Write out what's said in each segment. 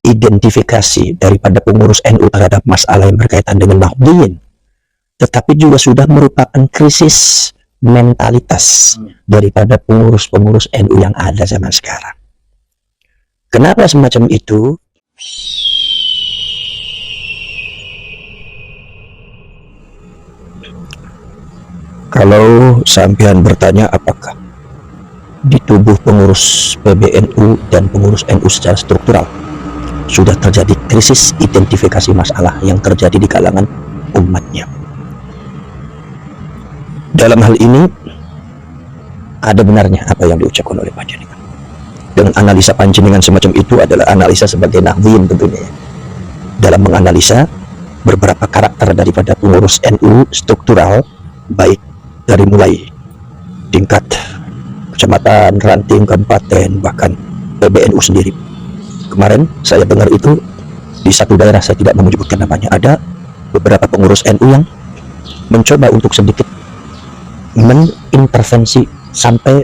identifikasi daripada pengurus NU terhadap masalah yang berkaitan dengan Nahdliyin, tetapi juga sudah merupakan krisis mentalitas daripada pengurus-pengurus NU yang ada zaman sekarang. Kenapa semacam itu? Kalau sampean bertanya apakah di tubuh pengurus PBNU dan pengurus NU secara struktural sudah terjadi krisis identifikasi masalah yang terjadi di kalangan umatnya. Dalam hal ini ada benarnya apa yang diucapkan oleh Panjenengan. Dengan analisa Panjenengan semacam itu adalah analisa sebagai Nahdliyin tentunya, dalam menganalisa beberapa karakter daripada pengurus NU struktural, baik dari mulai tingkat kecamatan, ranting, kabupaten, bahkan PBNU sendiri. Kemarin saya dengar itu di satu daerah, saya tidak mau menyebutkan namanya, ada beberapa pengurus NU yang mencoba untuk sedikit mengintervensi, sampai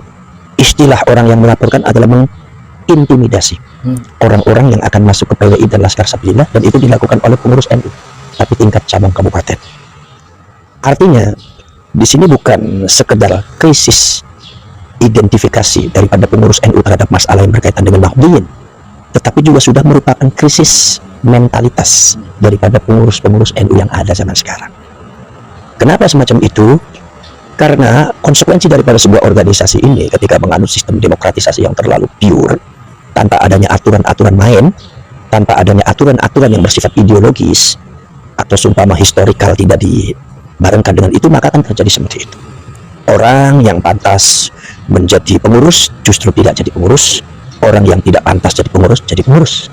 istilah orang yang melaporkan adalah mengintimidasi orang-orang yang akan masuk ke PWI dan Laskar Sabilillah, dan itu dilakukan oleh pengurus NU tapi tingkat cabang kabupaten. Artinya di sini bukan sekedar krisis identifikasi daripada pengurus NU terhadap masalah yang berkaitan dengan Nahdliyin, tetapi juga sudah merupakan krisis mentalitas daripada pengurus-pengurus NU yang ada zaman sekarang. Kenapa semacam itu? Karena konsekuensi daripada sebuah organisasi ini ketika menganut sistem demokratisasi yang terlalu pure, tanpa adanya aturan-aturan main, tanpa adanya aturan-aturan yang bersifat ideologis atau sumpama historikal tidak dibarengkan dengan itu, maka akan terjadi seperti itu. Orang yang pantas menjadi pengurus justru tidak jadi pengurus, orang yang tidak pantas jadi pengurus.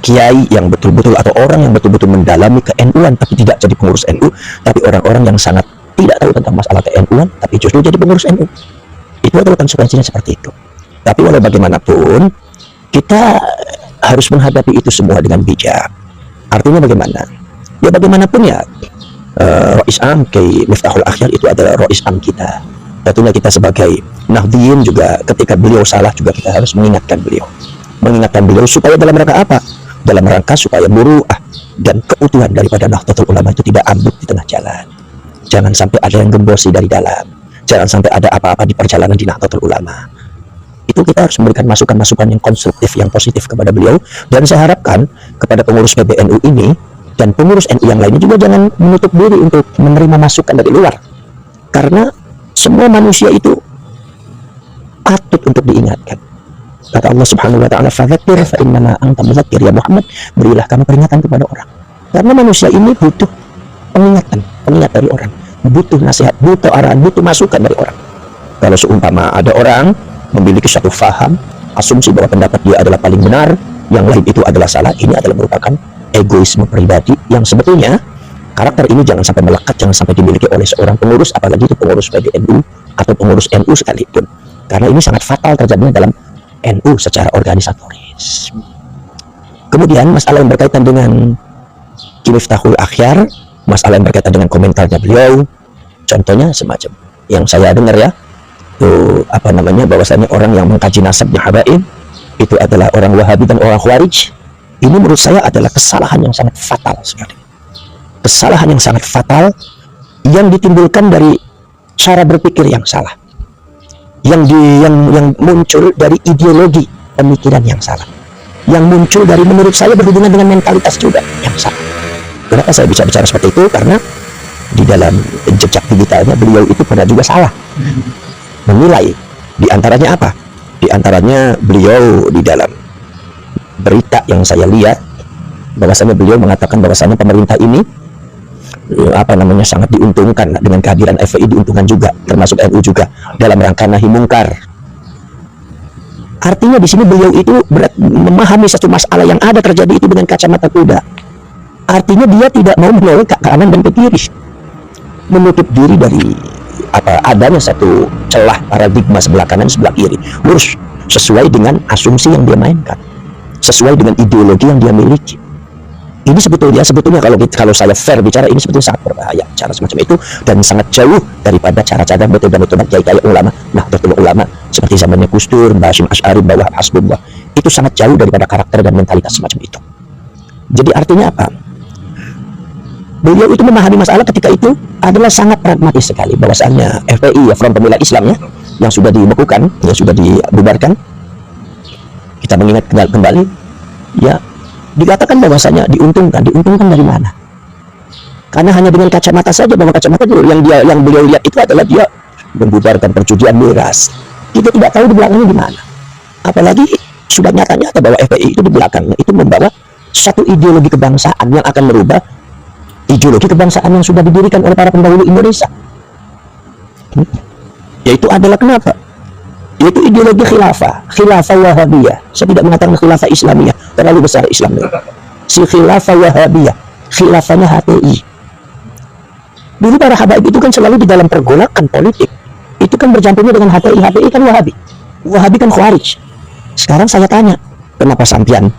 Kiai yang betul-betul atau orang yang betul-betul mendalami ke-NU-an tapi tidak jadi pengurus NU, tapi orang-orang yang sangat tidak tahu tentang masalah ke-NU-an tapi justru jadi pengurus NU. Itu adalah konsekuensinya seperti itu. Tapi walau bagaimanapun kita harus menghadapi itu semua dengan bijak. Artinya bagaimana? Ya bagaimanapun ya, Rois Am Kiai Miftahul Akhyar itu adalah Rois Am kita. Tentunya kita sebagai Nahdliyin juga ketika beliau salah juga kita harus mengingatkan beliau. Mengingatkan beliau supaya dalam rangka apa? Dalam rangka supaya muruah dan keutuhan daripada Nahdlatul Ulama itu tidak ambruk di tengah jalan. Jangan sampai ada yang gembosi dari dalam. Jangan sampai ada apa-apa di perjalanan di Nahdlatul Ulama. Itu kita harus memberikan masukan-masukan yang konstruktif, yang positif kepada beliau. Dan saya harapkan kepada pengurus PBNU ini dan pengurus NU yang lainnya juga jangan menutup diri untuk menerima masukan dari luar. Karena semua manusia itu patut untuk diingatkan. Kata Allah Subhanahu wa taala, "Fadzakir fa innama anta mudzakir," ya Muhammad, berilah kamu peringatan kepada orang. Karena manusia ini butuh pengingat dari orang, butuh nasihat, butuh arahan, butuh masukan dari orang. Kalau seumpama ada orang memiliki satu faham, asumsi bahwa pendapat dia adalah paling benar, yang lain itu adalah salah, ini adalah merupakan egoisme pribadi yang sebetulnya karakter ini jangan sampai melekat, jangan sampai dimiliki oleh seorang pengurus, apalagi itu pengurus PBNU atau pengurus NU sekalipun. Karena ini sangat fatal terjadinya dalam NU secara organisatoris. Kemudian masalah yang berkaitan dengan Kiai Miftahul Akhyar, masalah yang berkaitan dengan komentarnya beliau, contohnya semacam yang saya dengar ya, itu apa namanya, bahwasanya orang yang mengkaji nasabnya habaib itu adalah orang Wahabi dan orang Khawarij. Ini menurut saya adalah kesalahan yang sangat fatal sekali. Kesalahan yang sangat fatal yang ditimbulkan dari cara berpikir yang salah. Yang muncul dari ideologi pemikiran yang salah. Yang muncul dari menurut saya berhubungan dengan mentalitas juga yang salah. Kenapa saya bicara seperti itu? Karena di dalam jejak digitalnya beliau itu pernah juga salah menilai. Di antaranya apa? Di antaranya beliau di dalam berita yang saya lihat bahwasanya beliau mengatakan bahwasanya pemerintah ini sangat diuntungkan dengan kehadiran FPI, diuntungkan juga termasuk NU juga dalam rangka nahi mungkar. Artinya di sini beliau itu memahami satu masalah yang ada terjadi itu dengan kacamata kuda. Artinya dia tidak mau menoleh ke kanan dan ke kiri, menutup diri dari adanya satu celah paradigma sebelah kanan sebelah kiri, lurus sesuai dengan asumsi yang dia mainkan, sesuai dengan ideologi yang dia miliki. Ini sebetulnya kalau saya fair bicara, ini sebetulnya sangat berbahaya cara semacam itu, dan sangat jauh daripada cara-cara metode kiai ulama, nahdlatul ulama seperti zamannya Gus Dur, Mbah Hasyim Asy'ari, Mbah Wahab Hasbullah. Itu sangat jauh daripada karakter dan mentalitas semacam itu. Jadi artinya apa? Beliau itu memahami masalah ketika itu adalah sangat pragmatis sekali, bahwasannya FPI, ya, Front Pembela Islam, ya, yang sudah dibekukan, yang sudah dibubarkan. Kita mengingat kembali, ya, dikatakan bahwasanya diuntungkan dari mana? Karena hanya dengan kacamata saja, bahwa kacamata yang beliau lihat itu adalah dia membubarkan perjudian miras. Kita tidak tahu di belakangnya di mana. Apalagi sudah nyata-nyata bahwa FPI itu di belakangnya itu membawa satu ideologi kebangsaan yang akan merubah ideologi kebangsaan yang sudah didirikan oleh para pendahulu Indonesia. Yaitu adalah kenapa? Yaitu ideologi khilafah Wahabiyah. Saya tidak mengatakan khilafah Islamiyah, terlalu besar Islamnya. Si khilafah Wahabiyah, khilafahnya HTI. Dulu para habaib itu kan selalu di dalam pergolakan politik itu kan bercampurnya dengan HTI. HTI kan Wahabi kan Khawarij. Sekarang saya tanya, kenapa sampian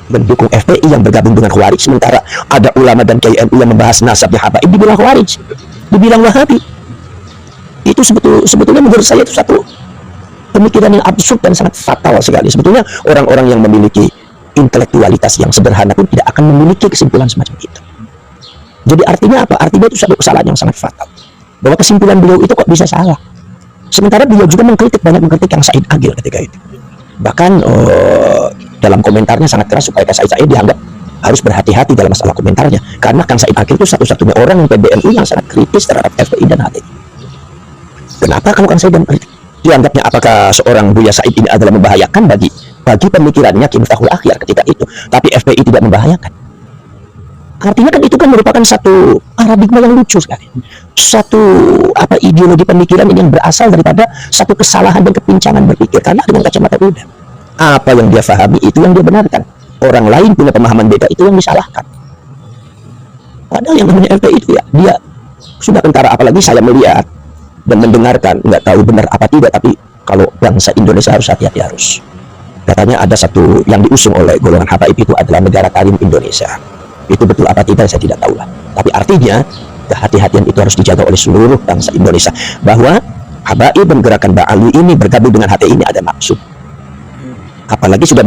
mendukung FPI yang bergabung dengan Khawarij, sementara ada ulama dan kiai NU yang membahas nasabnya habaib dibilang Khawarij, dibilang Wahabi? Itu sebetulnya menurut saya itu satu pemikiran yang absurd dan sangat fatal sekali. Sebetulnya orang-orang yang memiliki intelektualitas yang sederhana pun tidak akan memiliki kesimpulan semacam itu. Jadi artinya apa? Artinya itu satu kesalahan yang sangat fatal, bahwa kesimpulan beliau itu kok bisa salah. Sementara beliau juga banyak mengkritik Kang Said Agil ketika itu. Bahkan dalam komentarnya sangat keras supaya Kang Said dianggap harus berhati-hati dalam masalah komentarnya, karena Kang Said Agil itu satu-satunya orang yang PBNU yang sangat kritis terhadap FPI dan HTI. Kenapa kalau Kang Said mengkritik? Dianggapnya apakah seorang Buya Said ini adalah membahayakan bagi pemikirannya Miftahul Akhyar ketika itu, tapi FPI tidak membahayakan. Artinya kan itu kan merupakan satu paradigma yang lucu sekali, satu ideologi pemikiran yang berasal daripada satu kesalahan dan kepincangan berpikir, karena dengan kacamata Buddha apa yang dia pahami itu yang dia benarkan, orang lain punya pemahaman beda itu yang disalahkan. Padahal yang namanya FPI itu ya dia sudah kentara, apalagi saya melihat dan mendengarkan, nggak tahu benar apa tidak, tapi kalau bangsa Indonesia harus hati-hati. Harus, katanya ada satu yang diusung oleh golongan habaib itu adalah negara karim Indonesia. Itu betul apa tidak saya tidak tahu lah, tapi artinya kehati-hatian itu harus dijaga oleh seluruh bangsa Indonesia, bahwa habaib dan gerakan Ba'ali ini bergabung dengan HTI ini ada maksud. Apalagi sudah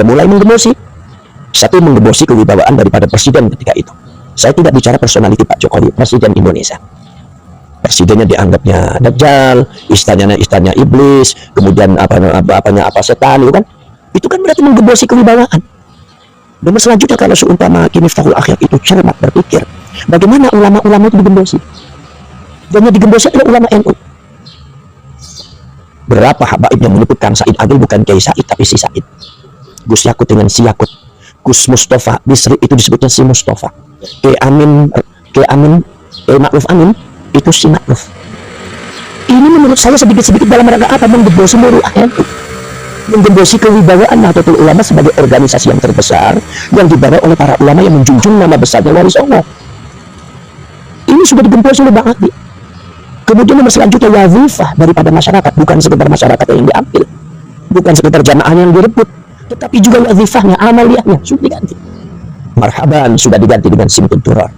mulai menggembosi kewibawaan daripada presiden ketika itu. Saya tidak bicara personality Pak Jokowi, presiden Indonesia. Presidennya dianggapnya dajjal, istananya iblis, kemudian setan, itu kan berarti menggembosi kewibawaan. Dan selanjutnya kalau seumpama Miftahul Akhyar itu cermat berpikir, bagaimana ulama-ulama itu digembosi? Dan yang digembosi adalah ulama NU. Berapa habaib yang menyebut Kang Said Agil bukan Kiai Said tapi si Said. Gus Yakut dengan si Yakut. Gus Mustafa Bisri itu disebutnya si Mustafa. Kiai Ma'ruf Amin itu si Ma'ruf. Ini menurut saya sedikit-sedikit dalam rangka apa? Menggembosi seluruh NU, menggembosi kewibawaan Nahdlatul Ulama sebagai organisasi yang terbesar yang dibawa oleh para ulama yang menjunjung nama besarnya waris Allah. Ini sudah digembosi oleh Bang Adi. Kemudian nomor selanjutnya wazifah daripada masyarakat, bukan sekedar masyarakat yang diambil, bukan sekedar jamaah yang direbut, tetapi juga wazifahnya, amaliyahnya sudah diganti. Marhaban sudah diganti dengan simtud durar.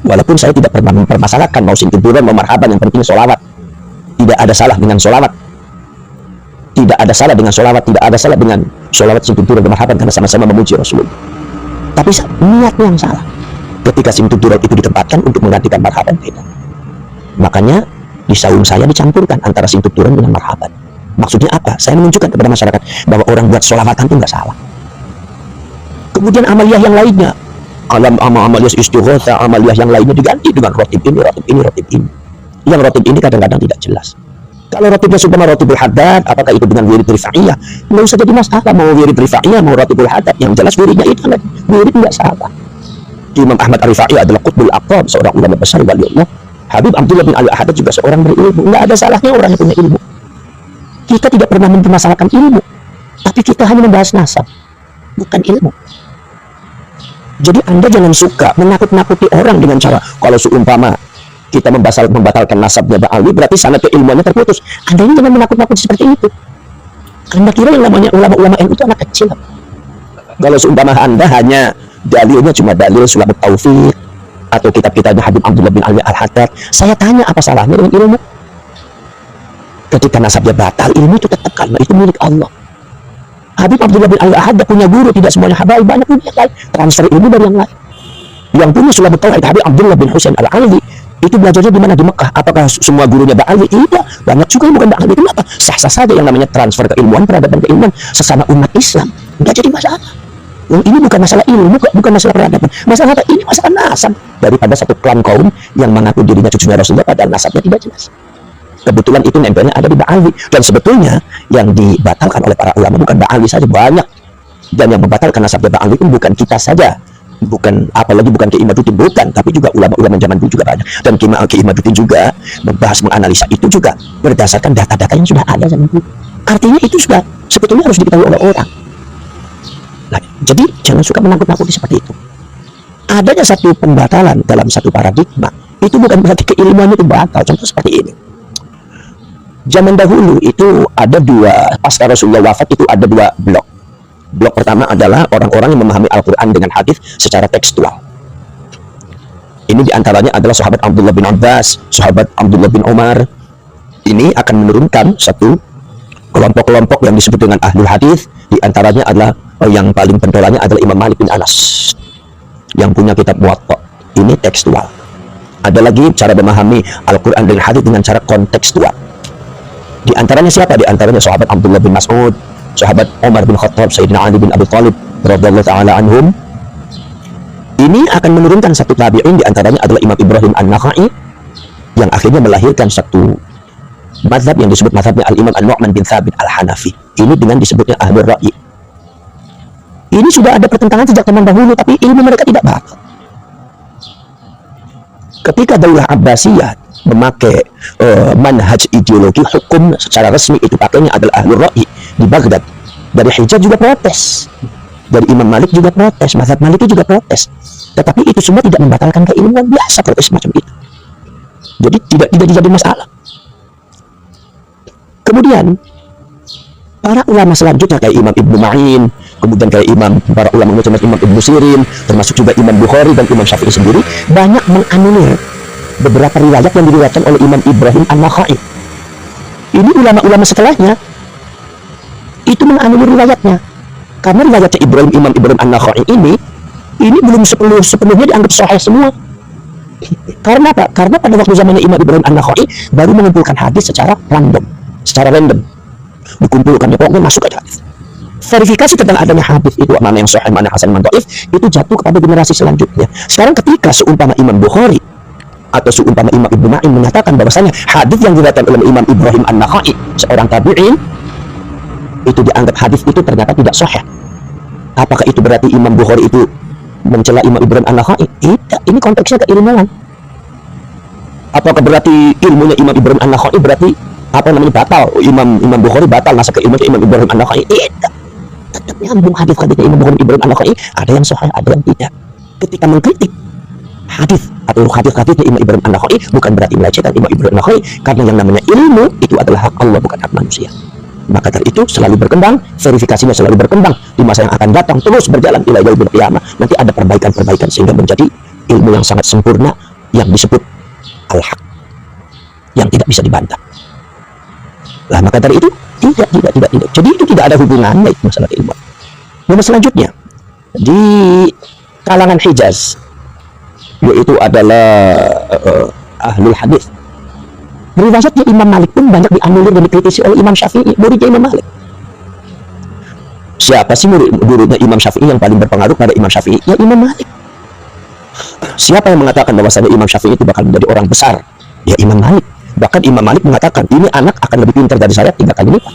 Walaupun saya tidak pernah mempermasalahkan mau simtud durar mau marhaban, yang penting sholawat. Tidak ada salah dengan sholawat. Tidak ada salah dengan sholawat, tidak ada salah dengan sholawat simtud durar dan marhaban, karena sama-sama memuji Rasulullah. Tapi niatnya yang salah ketika simtud durar itu ditempatkan untuk menggantikan marhaban tidak. Makanya di saung saya dicampurkan antara simtud durar dengan marhaban. Maksudnya apa? Saya menunjukkan kepada masyarakat bahwa orang buat sholawatan itu nggak salah. Kemudian amaliyah yang lainnya, amaliyah istighotsah, amaliyah yang lainnya diganti dengan rotib ini, rotib ini, rotib ini. Yang rotib ini kadang-kadang tidak jelas. Kalau rotibnya sumpah rotibul haddad, apakah itu dengan wirid rifa'iyah? Nggak usah jadi masalah, mau wirid rifa'iyah, mau rotibul haddad. Yang jelas wiridnya itu kan wirid nggak salah. Imam Ahmad Ar-Rifai adalah qutbul aqtab, seorang ulama besar wali Allah. Habib Abdullah bin Ali Ahad juga seorang berilmu. Nggak ada salahnya orang yang punya ilmu. Kita tidak pernah mempermasalahkan ilmu, tapi kita hanya membahas nasab, bukan ilmu. Jadi Anda jangan suka menakut-nakuti orang dengan cara kalau seumpama kita membatalkan nasabnya Ba'ali berarti sanad keilmuannya terputus. Anda ini jangan menakut-nakuti seperti itu. Anda kira yang namanya ulama-ulama NU itu anak kecil? Kalau seumpama Anda hanya dalilnya cuma dalil Sulamut Taufik atau kitab-kitabnya Habib Abdullah bin Ali Al-Haddad, saya tanya apa salahnya dengan ilmu? Ketika nasabnya batal, ilmu itu tetap karena itu milik Allah. Habib Abdullah bin Ali Al-Haddad punya guru, tidak semuanya habaib, banyak punya yang lain, transfer ilmu dari yang lain. Yang punya Sulamut Taufik Habib Abdullah bin Husain Al-Ali, itu belajarnya di mana? Di Mekah. Apakah semua gurunya Ba'ali? Tidak, banyak juga yang bukan Ba'ali. Kenapa? Sah-sah saja yang namanya transfer keilmuan, peradaban keilmuan sesama umat Islam, nggak jadi masalah. Ini bukan masalah ilmu, bukan masalah peradaban. Masalah apa? Ini masalah nasab daripada satu klan kaum yang mengaku dirinya cucunya Rasulullah padahal nasabnya tidak jelas. Kebetulan itu nempelnya ada di Ba'ali. Dan sebetulnya yang dibatalkan oleh para ulama bukan Ba'ali saja, banyak. Dan yang membatalkan nasabnya Ba'ali pun bukan kita saja. Bukan, apalagi bukan Kiai Imaduddin, bukan, tapi juga ulama-ulama zaman dulu juga banyak. Dan Kiai Imaduddin juga membahas, menganalisa itu juga berdasarkan data-data yang sudah ada zaman dulu. Artinya itu sudah sebetulnya harus diketahui oleh orang. Nah, jadi jangan suka menakut-nakuti seperti itu. Adanya satu pembatalan dalam satu paradigma itu bukan berarti keilmuan itu batal. Contoh seperti ini. Zaman dahulu itu ada dua, pasca Rasulullah wafat itu ada dua blok. Blok pertama adalah orang-orang yang memahami Al-Quran dengan hadis secara tekstual. Ini diantaranya adalah sahabat Abdullah bin Abbas, sahabat Abdullah bin Umar. Ini akan menurunkan satu kelompok-kelompok yang disebut dengan ahlul hadis. Diantaranya adalah yang paling pentolannya adalah Imam Malik bin Anas yang punya kitab Muwatta. Ini tekstual. Ada lagi cara memahami Al-Quran dengan hadis dengan cara kontekstual. Di antaranya siapa? Di antaranya sahabat Abdullah bin Mas'ud, sahabat Umar bin Khattab, Sayyidina Ali bin Abi Thalib radhiyallahu ta'ala anhum. Ini akan menurunkan satu tabi'in, di antaranya adalah Imam Ibrahim An-Nakhai yang akhirnya melahirkan satu mazhab yang disebut mazhabnya Al-Imam An-Nu'man bin Thabit Al-Hanafi. Ini dengan disebutnya Ahlul Ra'yi. Ini sudah ada pertentangan sejak zaman dahulu, tapi ilmu mereka tidak batal. Ketika Daulah Abbasiyah memakai manhaj ideologi hukum secara resmi, itu pakainya adalah Ahlul Ra'yi di Baghdad. Dari Hijaz juga protes, dari Imam Malik juga protes, mazhab Maliki juga protes. Tetapi itu semua tidak membatalkan keilmuan, biasa protes macam itu. Jadi tidak jadi masalah. Kemudian para ulama selanjutnya kayak Imam Ibnu Ma'in, kemudian kayak para ulama macam Imam Ibnu Sirin, termasuk juga Imam Bukhari dan Imam Syafi'i sendiri banyak menganulir beberapa riwayat yang diriwayatkan oleh Imam Ibrahim An-Nakhai. Ini ulama-ulama setelahnya itu menganulir riwayatnya, karena riwayatnya Imam Ibrahim An-Nakhai ini belum sepenuhnya dianggap sahih semua. Karena apa? Karena pada waktu zamannya Imam Ibrahim An-Nakhai baru mengumpulkan hadis secara random, dikumpulkan, pokoknya masuk aja hadis. Verifikasi tentang adanya hadis itu mana yang sahih, mana hasan, mana dhaif, itu jatuh kepada generasi selanjutnya. Sekarang ketika seumpama Imam Bukhari atau seumpama Imam Ibnu Ma'in menyatakan bahwasanya hadis yang diriwayatkan oleh Imam Ibrahim An-Nakhai, seorang tabi'in, itu dianggap hadis itu ternyata tidak sahih. Apakah itu berarti Imam Bukhari itu mencela Imam Ibrahim An-Nakhai? Tidak, ini konteksnya keilmuan. Apakah berarti ilmunya Imam Ibrahim An-Nakhai berarti batal? Imam Bukhari batal nasab ke ilmunya Imam Ibrahim An-Nakhai? Tidak. Tetap nyambung hadis-hadisnya Imam Bukhari Ibrahim An-Nakhai, ada yang sahih, ada yang tidak. Ketika mengkritik hadis atau hadis-hadisnya Imam Ibrahim An-Nakhai, bukan berarti melecehkan Imam Ibrahim An-Nakhai, karena yang namanya ilmu itu adalah hak Allah, bukan hak manusia. Maka dari itu selalu berkembang, verifikasinya selalu berkembang, di masa yang akan datang terus berjalan ila yaumil qiyamah. Nanti ada perbaikan-perbaikan sehingga menjadi ilmu yang sangat sempurna yang disebut al-haq, yang tidak bisa dibantah. Lah, maka dari itu tidak. Jadi itu tidak ada hubungannya itu masalah ilmu. Nomor selanjutnya di kalangan Hijaz, yaitu adalah ahlul hadis. Riwayatnya Imam Malik pun banyak dianulir dan dikritisi oleh Imam Syafi'i, muridnya Imam Malik. Siapa sih muridnya Imam Syafi'i yang paling berpengaruh pada Imam Syafi'i? Ya Imam Malik. Siapa yang mengatakan bahwasanya Imam Syafi'i itu bakal menjadi orang besar? Ya Imam Malik. Bahkan Imam Malik mengatakan ini anak akan lebih pintar dari saya 3 kali lipat.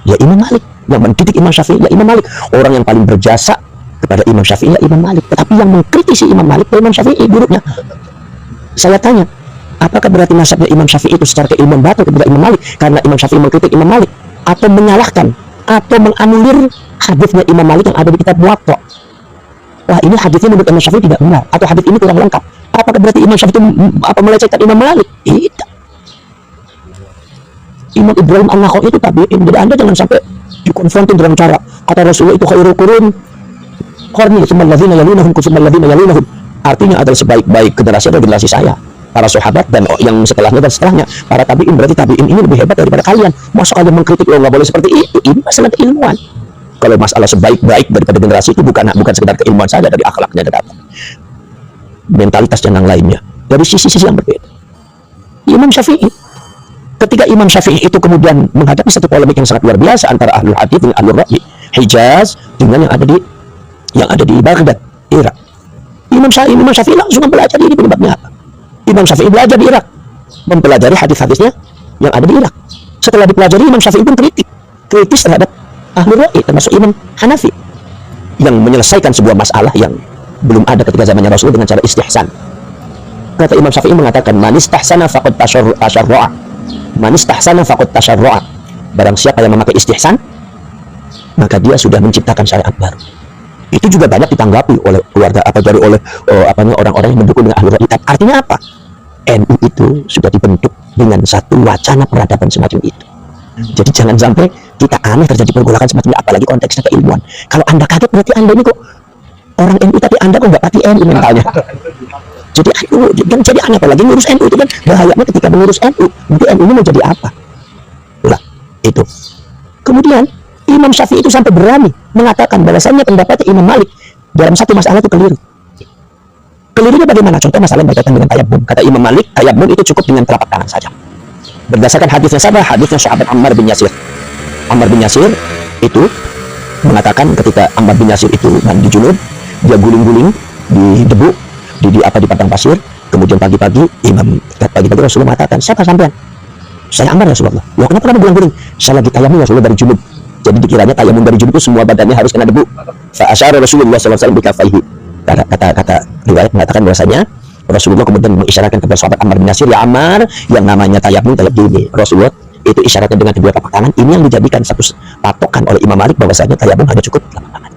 Ya Imam Malik. Yang mendidik Imam Syafi'i ya Imam Malik. Orang yang paling berjasa kepada Imam Syafi'i ya Imam Malik. Tetapi yang mengkritisi Imam Malik ya Imam Syafi'i, gurunya. Saya tanya, apakah berarti nasabnya Imam Syafi'i itu secara keilmuan batal kepada Imam Malik karena Imam Syafi'i mengkritik Imam Malik, atau menyalahkan atau menganulir hadisnya Imam Malik yang ada di kitab Muwatta? Wah, ini hadisnya menurut Imam Syafi'i tidak benar, atau hadis ini kurang lengkap. Apakah berarti Imam Syafi'i itu melecehkan Imam Malik? Tidak. Imam Ibrahim An-Nakhai itu tabi'in. Jadi Anda jangan sampai dikonfrontir dengan cara kata Rasulullah itu khairul qurun qarni tsumma alladziina yalunahum tsumma alladziina yalunahum. Artinya adalah sebaik-baik generasi adalah generasi saya, para sahabat dan yang setelahnya dan setelahnya, para tabi'in. Berarti tabi'in ini lebih hebat daripada kalian. Masa kalian mengkritik, oh nggak boleh seperti itu? Ini masalah keilmuan. Kalau masalah sebaik-baik daripada generasi itu bukan sekedar keilmuan saja, dari akhlaknya dan apa, mentalitas dan yang lainnya, dari sisi-sisi yang berbeda. Imam Syafi'i, ketika Imam Syafi'i itu kemudian menghadapi satu polemik yang sangat luar biasa antara ahlul hadits dengan ahlul ra'yi Hijaz dengan yang ada di Baghdad, Irak. Imam Syafi'i langsung mempelajari ini penyebabnya apa. Imam Syafi'i belajar di Irak, mempelajari hadis-hadisnya yang ada di Irak. Setelah dipelajari, Imam Syafi'i pun kritis terhadap ahlul ra'yi, termasuk Imam Hanafi yang menyelesaikan sebuah masalah yang belum ada ketika zamannya Rasul dengan cara istihsan. Kata Imam Syafi'i mengatakan, man istahsana faqad tasyarra'a. Man istahsana faqad tasyarra'a. Barang siapa yang memakai istihsan, maka dia sudah menciptakan syariat baru. Itu juga banyak ditanggapi oleh keluarga oleh orang-orang yang mendukung dengan ahlul ra'yi. Artinya apa? NU itu sudah dibentuk dengan satu wacana peradaban semacam itu. Jadi jangan sampai kita aneh terjadi pergolakan semacam ini, apalagi konteksnya keilmuan. Kalau Anda kaget, berarti Anda ini kok orang NU tapi Anda kok nggak pati NU mentalnya. Jadi jadi aneh, apalagi ngurus NU itu kan bahayanya ketika mengurus NU. Nanti NU ini mau jadi apa? Lah, itu. Kemudian Imam Syafi'i itu sampai berani mengatakan bahwasannya pendapatnya Imam Malik dalam satu masalah itu keliru. Kelirunya bagaimana? Contoh masalah yang berkaitan dengan tayammum. Kata Imam Malik, tayammum itu cukup dengan telapak tangan saja. Berdasarkan hadisnya siapa? Hadisnya sahabat Ammar bin Yasir. Ammar bin Yasir itu mengatakan ketika Ammar bin Yasir itu mandi junub, dia guling-guling di debu di padang pasir. Kemudian pagi-pagi Rasulullah mengatakan, siapa sampean? Saya Ammar, Rasulullah. Loh, kenapa kamu guling-guling? Saya lagi tayammum, Rasulullah, dari junub. Jadi dikiranya tayammum dari junub itu semua badannya harus kena debu. Fa asyara Rasulullah SAW bikafaihi. Kata riwayat mengatakan bahwasanya Rasulullah kemudian mengisyaratkan kepada sahabat Ammar bin Yasir, ya Ammar, yang namanya tayammum ini. Rasulullah itu isyaratnya dengan kedua telapak tangan. Ini yang dijadikan satu patokan oleh Imam Malik bahwasanya tayammum hanya cukup telapak tangan.